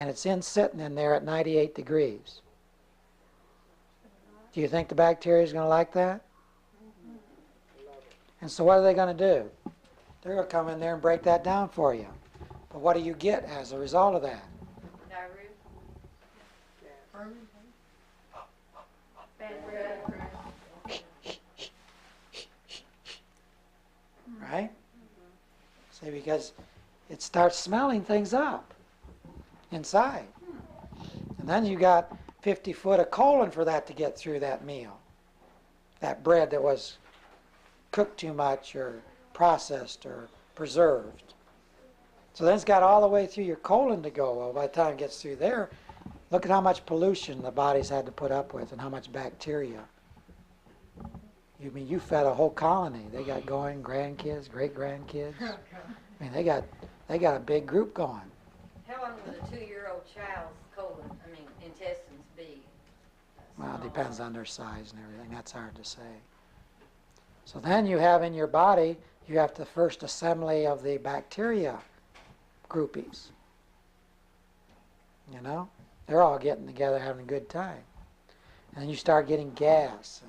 and it's sitting in there at 98 degrees. Do you think the bacteria is going to like that? And so what are they going to do? They're going to come in there and break that down for you. But what do you get as a result of that? Diarrhea. Bad breath. Right? See, because it starts smelling things up inside. And then you got 50 foot of colon for that to get through that meal. That bread that was cooked too much or processed or preserved. So then it's got all the way through your colon to go. Well, by the time it gets through there, look at how much pollution the body's had to put up with and how much bacteria. You mean you fed a whole colony. They got going, grandkids, great-grandkids. I mean, they got a big group going. How long would a 2-year-old child's intestines be? Well, it depends on their size and everything. That's hard to say. So then you have in your body, you have the first assembly of the bacteria groupies. You know? They're all getting together having a good time. And then you start getting gas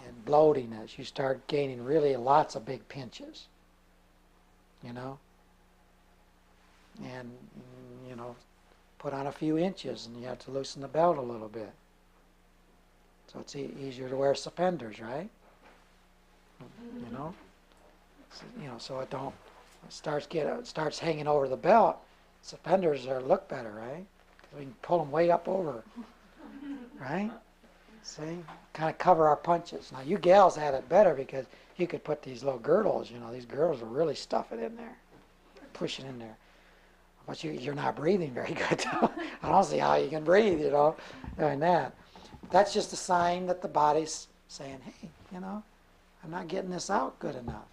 and bloatiness. You start gaining really lots of big pinches. You know? And, you know, put on a few inches and you have to loosen the belt a little bit. So it's easier to wear suspenders, right? You know? So it starts hanging over the belt. Suspenders look better, right? 'Cause we can pull them way up over, right? See? Kind of cover our punches. Now, you gals had it better because you could put these little girdles, these girdles will really stuff it in there, push it in there. But you're not breathing very good. I don't see how you can breathe, doing that. That's just a sign that the body's saying, hey, I'm not getting this out good enough,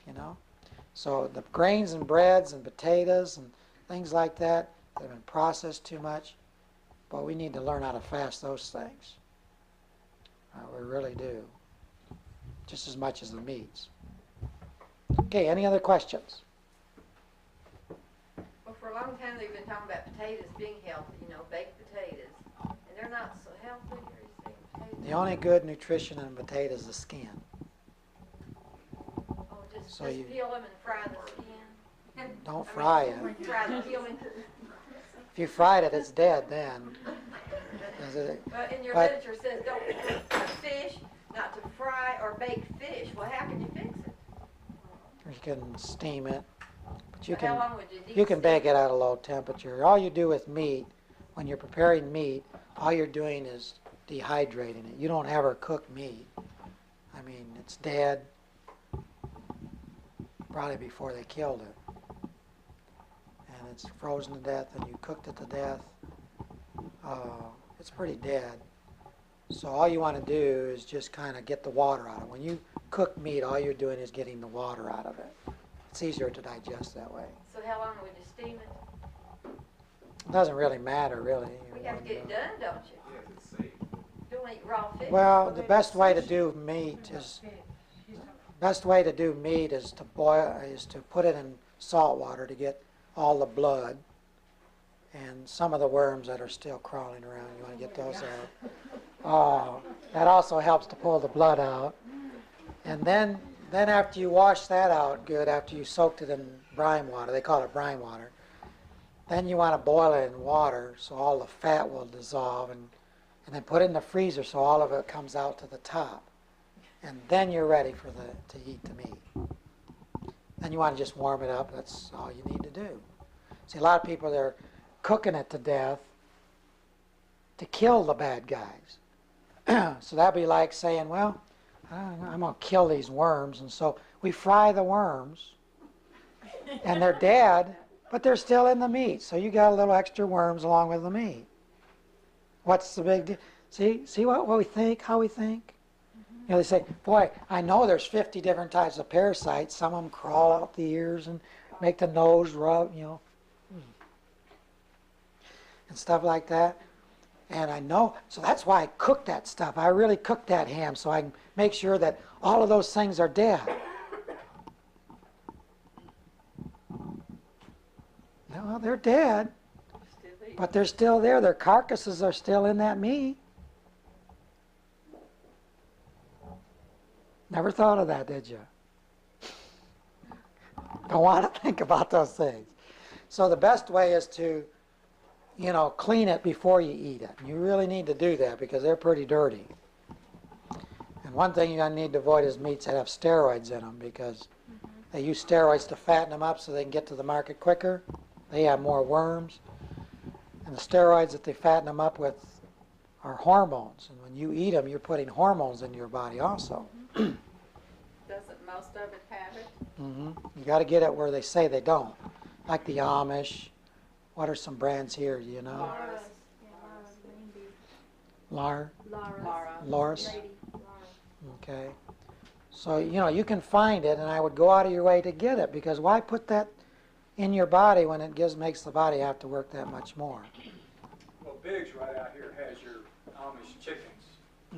So the grains and breads and potatoes and things like that have been processed too much, but we need to learn how to fast those things. We really do. Just as much as the meats. Okay, any other questions? Well, for a long time they've been talking about potatoes being healthy, baked potatoes. And they're not so healthy. Are you saying potatoes? The only good nutrition in potatoes is the skin. Oh, just peel them and fry the skin? Don't fry it. Fry the peeling. If you fried it, it's dead then. Well, in your literature it says don't cook fish, not to fry or bake fish. Well, how can you fix it? You can steam it. But How long would you can bake it at a low temperature. All you do with meat, when you're preparing meat, all you're doing is dehydrating it. You don't ever cook meat. It's dead probably before they killed it. And it's frozen to death and you cooked it to death. It's pretty dead. So all you want to do is just kind of get the water out of it. When you cook meat, all you're doing is getting the water out of it. It's easier to digest that way. So how long would you steam it? It doesn't really matter, really. You have to get it done, don't you? Yeah, it's safe. Don't eat raw fish. Well, the best way to do meat is to put it in salt water to get all the blood and some of the worms that are still crawling around. You want to get those out. That also helps to pull the blood out. And then after you wash that out good, after you soaked it in brine water, they call it brine water, then you want to boil it in water so all the fat will dissolve and then put it in the freezer so all of it comes out to the top. And then you're ready to eat the meat. Then you want to just warm it up. That's all you need to do. See, a lot of people, they're cooking it to death to kill the bad guys. So that'd be like saying, well, I'm going to kill these worms. And so we fry the worms, and they're dead, but they're still in the meat. So you got a little extra worms along with the meat. What's the big deal? See what we think, how we think? They say, boy, I know there's 50 different types of parasites. Some of them crawl out the ears and make the nose rub, and stuff like that. And I know, so that's why I cook that stuff. I really cook that ham so I can make sure that all of those things are dead. Well, they're dead, But they're still there. Their carcasses are still in that meat. Never thought of that, did you? Don't want to think about those things. So the best way is to, clean it before you eat it. You really need to do that because they're pretty dirty. And one thing you need to avoid is meats that have steroids in them because they use steroids to fatten them up so they can get to the market quicker. They have more worms. And the steroids that they fatten them up with are hormones. And when you eat them, you're putting hormones into your body also. Doesn't most of it have it? You got to get it where they say they don't. Like the Amish. What are some brands here, do you know? Laura's. Loris. Okay. So, you can find it, and I would go out of your way to get it, because why put that in your body when it makes the body have to work that much more? Well, Biggs right out here has your Amish chickens.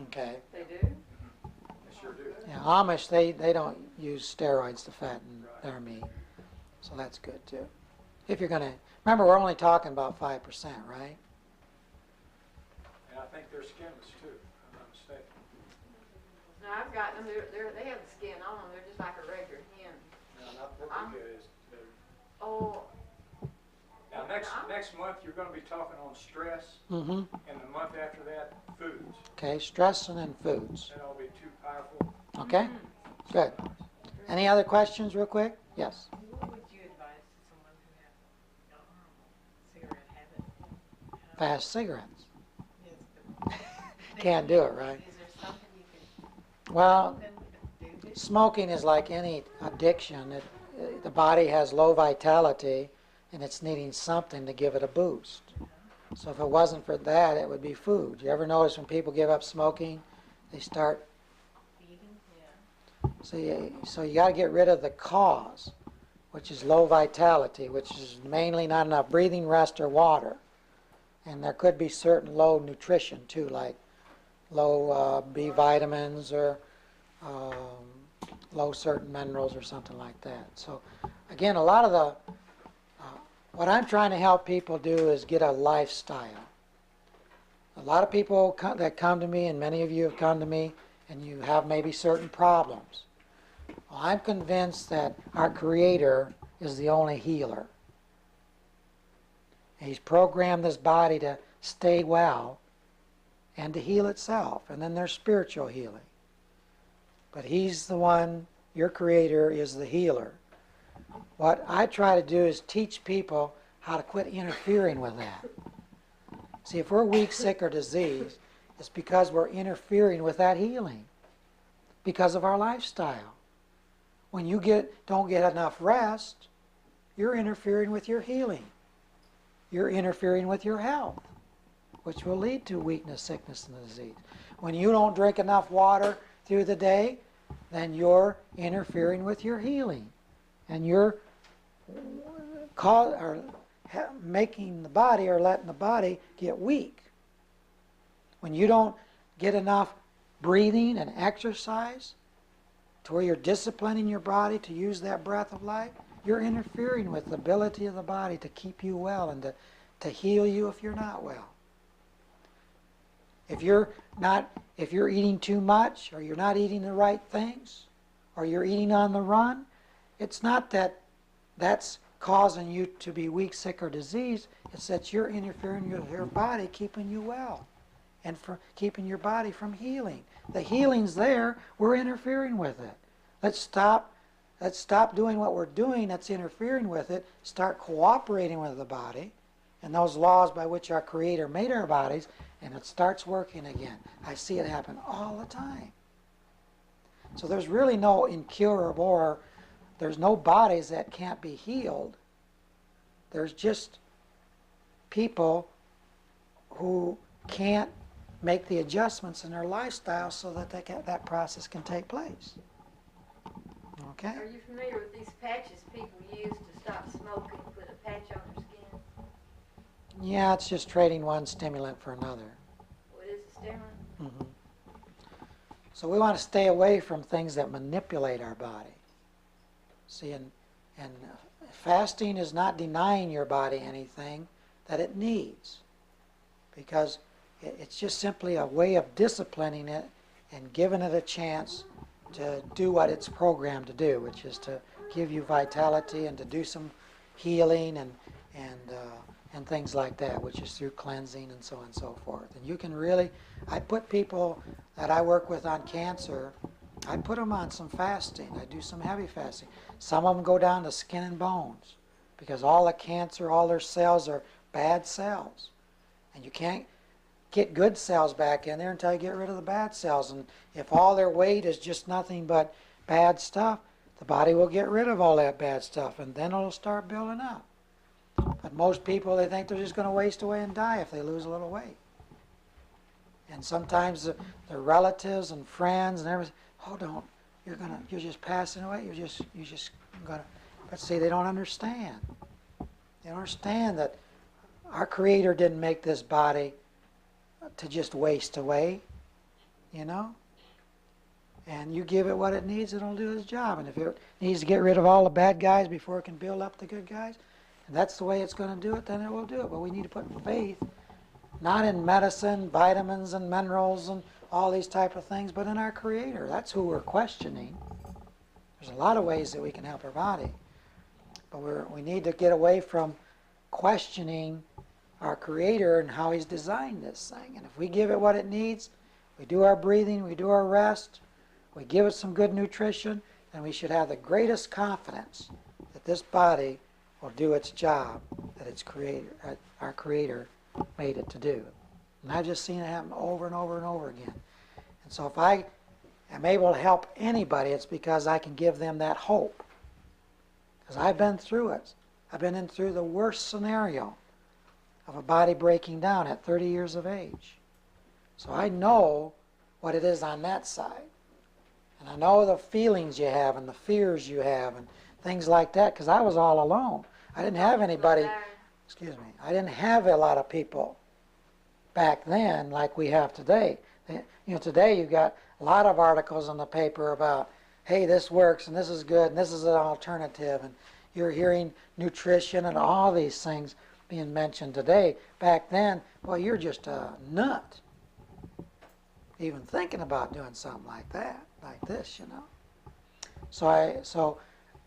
Okay. They do? They sure do. Yeah, Amish, they don't use steroids to fatten their meat. So that's good, too. If you're going to, remember, we're only talking about 5%, right? And I think they're skinless too, if I'm not mistaken. No, I've got them. They have the skin on them. They're just like a regular hen. No, not what we get is. Oh. Now next month you're going to be talking on stress, Mm-hmm. and the month after that, foods. Okay, stress and then foods. That'll be too powerful. Okay? Good. Any other questions real quick? Yes. What would you advise to someone who has a cigarette habit? Fast cigarettes. Yes, but Can't do it, right? Is there something you can Well, do this? smoking is like any addiction. The body has low vitality, and it's needing something to give it a boost. So if it wasn't for that, it would be food. You ever notice when people give up smoking, they start... Eating? Yeah. So you got to get rid of the cause, which is low vitality, which is mainly not enough breathing, rest, or water. And there could be certain low nutrition too, like low B vitamins or low certain minerals or something like that. So again, a lot of the, what I'm trying to help people do is get a lifestyle. A lot of people that come to me, and many of you have come to me, and you have maybe certain problems. Well, I'm convinced that our Creator is the only healer. He's programmed this body to stay well and to heal itself. And then there's spiritual healing. But He's the one, your Creator is the healer. What I try to do is teach people how to quit interfering with that. See, if we're weak, sick, or diseased, it's because we're interfering with that healing because of our lifestyle. When you don't get enough rest, you're interfering with your healing. You're interfering with your health, which will lead to weakness, sickness, and disease. When you don't drink enough water through the day, then you're interfering with your healing. And you're making the body or letting the body get weak. When you don't get enough breathing and exercise to where you're disciplining your body to use that breath of life, you're interfering with the ability of the body to keep you well and to heal you if you're not well. If you're eating too much, or you're not eating the right things, or you're eating on the run, it's not that that's causing you to be weak, sick, or diseased. It's that you're interfering with your body, keeping you well, and for keeping your body from healing. The healing's there. We're interfering with it. Let's stop doing what we're doing that's interfering with it. Start cooperating with the body and those laws by which our Creator made our bodies, and it starts working again. I see it happen all the time. So there's really no incurable, or there's no bodies that can't be healed. There's just people who can't make the adjustments in their lifestyle so that that process can take place. Okay? Are you familiar with these patches people use to stop smoking? Put a patch on their skin. Yeah, it's just trading one stimulant for another. What is a stimulant? Mm-hmm. So we want to stay away from things that manipulate our body. See, and fasting is not denying your body anything that it needs. Because it's just simply a way of disciplining it and giving it a chance to do what it's programmed to do, which is to give you vitality and to do some healing and things like that, which is through cleansing and so on and so forth. And you can really, I put people that I work with on cancer, I put them on some fasting. I do some heavy fasting. Some of them go down to skin and bones because all the cancer, all their cells are bad cells. And you can't get good cells back in there until you get rid of the bad cells. And if all their weight is just nothing but bad stuff, the body will get rid of all that bad stuff, and then it'll start building up. But most people, they think they're just going to waste away and die if they lose a little weight. And sometimes their relatives and friends and everything, oh, don't, you're just passing away. You're just going to. But see, they don't understand. They don't understand that our Creator didn't make this body to just waste away, you know. And you give it what it needs, it'll do its job. And if it needs to get rid of all the bad guys before it can build up the good guys, and that's the way it's going to do it, then it will do it. But we need to put faith, not in medicine, vitamins and minerals and all these type of things, but in our Creator. That's who we're questioning. There's a lot of ways that we can help our body. But we need to get away from questioning our Creator and how He's designed this thing. And if we give it what it needs, we do our breathing, we do our rest, we give it some good nutrition, then we should have the greatest confidence that this body will do its job that our Creator made it to do. And I've just seen it happen over and over and over again. And so if I am able to help anybody, it's because I can give them that hope. Because I've been through it. I've been through the worst scenario of a body breaking down at 30 years of age. So I know what it is on that side. And I know the feelings you have and the fears you have and things like that, because I was all alone. I didn't have anybody, I didn't have a lot of people back then like we have today. Today you've got a lot of articles in the paper about, hey, this works and this is good and this is an alternative, and you're hearing nutrition and all these things being mentioned today. Back then, well, you're just a nut even thinking about doing something like that, like this, you know.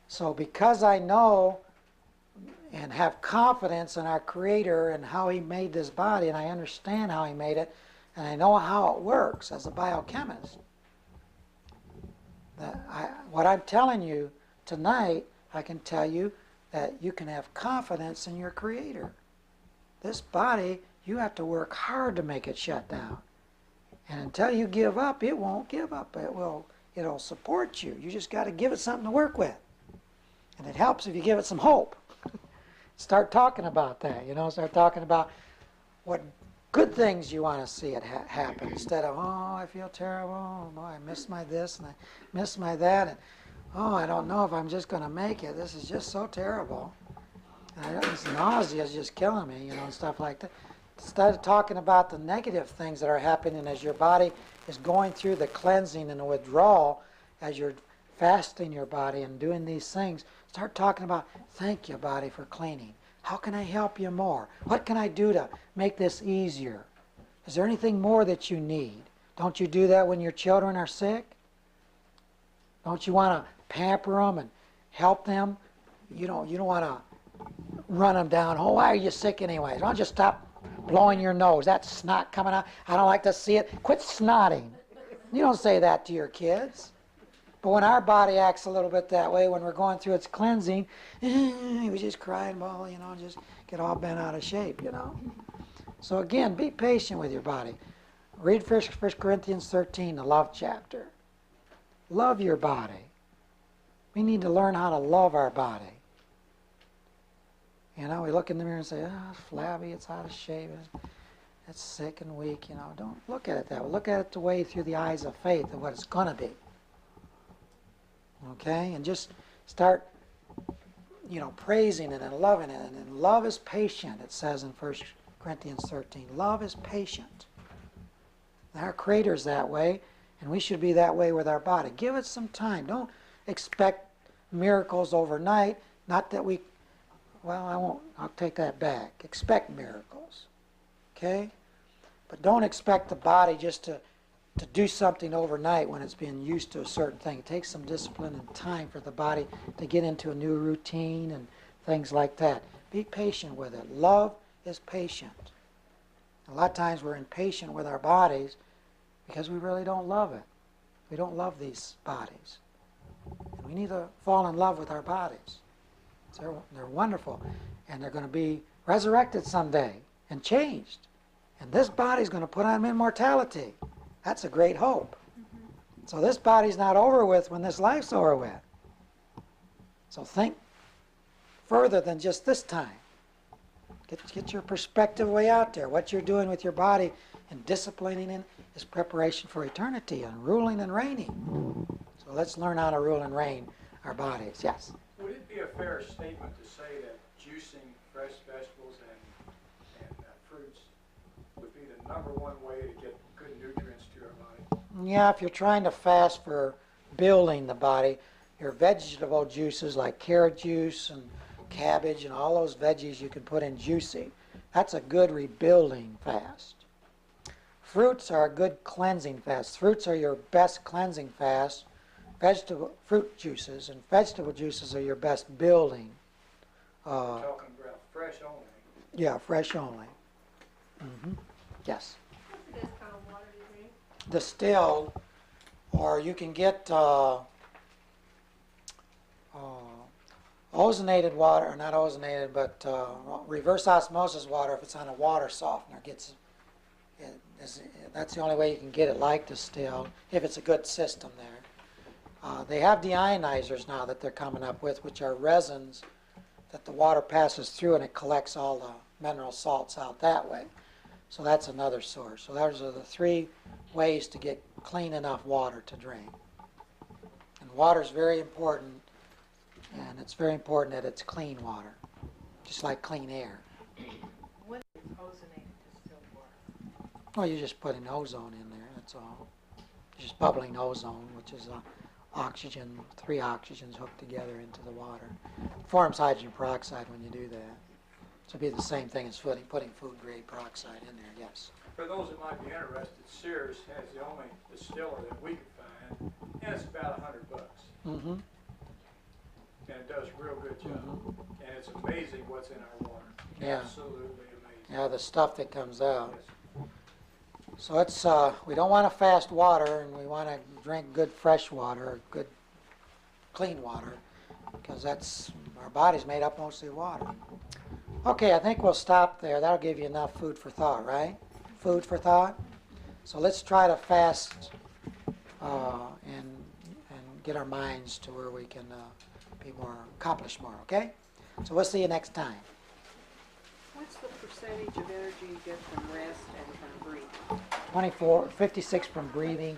So because I know and have confidence in our Creator and how He made this body, and I understand how He made it, and I know how it works as a biochemist, what I'm telling you tonight, I can tell you that you can have confidence in your Creator. This body, you have to work hard to make it shut down. And until you give up, it won't give up. It'll support you. You just got to give it something to work with. And it helps if you give it some hope. Start talking about that, Start talking about what good things you want to see it happen, instead of, oh, I feel terrible, oh, boy, I miss my this and I miss my that, and oh, I don't know if I'm just going to make it. This is just so terrible. And this nausea is just killing me, and stuff like that. Instead of talking about the negative things that are happening as your body is going through the cleansing and the withdrawal, as you're fasting your body and doing these things, start talking about, thank you, body, for cleaning. How can I help you more? What can I do to make this easier? Is there anything more that you need? Don't you do that when your children are sick? Don't you want to pamper them and help them? You don't want to run them down. Oh, why are you sick anyway? Don't just stop blowing your nose. That snot coming out. I don't like to see it. Quit snotting. You don't say that to your kids. But when our body acts a little bit that way, when we're going through its cleansing, we just cry and bawl, just get all bent out of shape, So again, be patient with your body. Read 1 Corinthians 13, the love chapter. Love your body. We need to learn how to love our body. We look in the mirror and say, oh, it's flabby, it's out of shape, it's sick and weak, Don't look at it that way. Look at it the way through the eyes of faith of what it's going to be. Okay? And just start, praising it and loving it. And love is patient, it says in 1 Corinthians 13. Love is patient. Our Creator's that way, and we should be that way with our body. Give it some time. Don't expect miracles overnight. Not that we well, I won't, I'll take that back. Expect miracles, okay? But don't expect the body just to do something overnight when it's been used to a certain thing. It takes some discipline and time for the body to get into a new routine and things like that. Be patient with it. Love is patient. A lot of times we're impatient with our bodies because we really don't love it. We don't love these bodies. And we need to fall in love with our bodies. They're wonderful, and they're going to be resurrected someday and changed. And this body's going to put on immortality. That's a great hope. So this body's not over with when this life's over with. So think further than just this time. Get your perspective way out there. What you're doing with your body and disciplining it is preparation for eternity and ruling and reigning. So let's learn how to rule and reign our bodies. Yes? Would it be a fair statement to say that juicing fresh vegetables and fruits would be the number one way to get good nutrients to our body? Yeah, if you're trying to fast for building the body, your vegetable juices like carrot juice and cabbage and all those veggies you can put in juicing, that's a good rebuilding fast. Fruits are a good cleansing fast. Fruits are your best cleansing fast. Fruit juices and vegetable juices are your best building. Talking about fresh only. Yeah, fresh only. Yes. What's this kind of water you drink? Distilled, or you can get ozonated water, or not ozonated, but reverse osmosis water if it's on a water softener. That's the only way you can get it like distilled, if it's a good system there. They have deionizers now that they're coming up with, which are resins that the water passes through and it collects all the mineral salts out that way. So that's another source. So those are the three ways to get clean enough water to drink. And water is very important, and it's very important that it's clean water, just like clean air. What is ozonated distilled water? Well, you're just putting ozone in there, that's all. Just bubbling ozone, which is oxygen, 3 oxygens hooked together into the water. It forms hydrogen peroxide when you do that. So it'd be the same thing as putting food-grade peroxide in there, yes. For those that might be interested, Sears has the only distiller that we could find, and it's about $100. Mm-hmm. And it does a real good job. And it's amazing what's in our water. Yeah. Absolutely amazing. Yeah, the stuff that comes out. Yes. So it's we don't want to fast water, and we want to drink good fresh water, good clean water, because that's our body's made up mostly of water. Okay, I think we'll stop there. That'll give you enough food for thought, right? Food for thought. So let's try to fast and get our minds to where we can accomplish more. Okay? So we'll see you next time. What's the percentage of energy you get from rest and from breathing? 56 from breathing,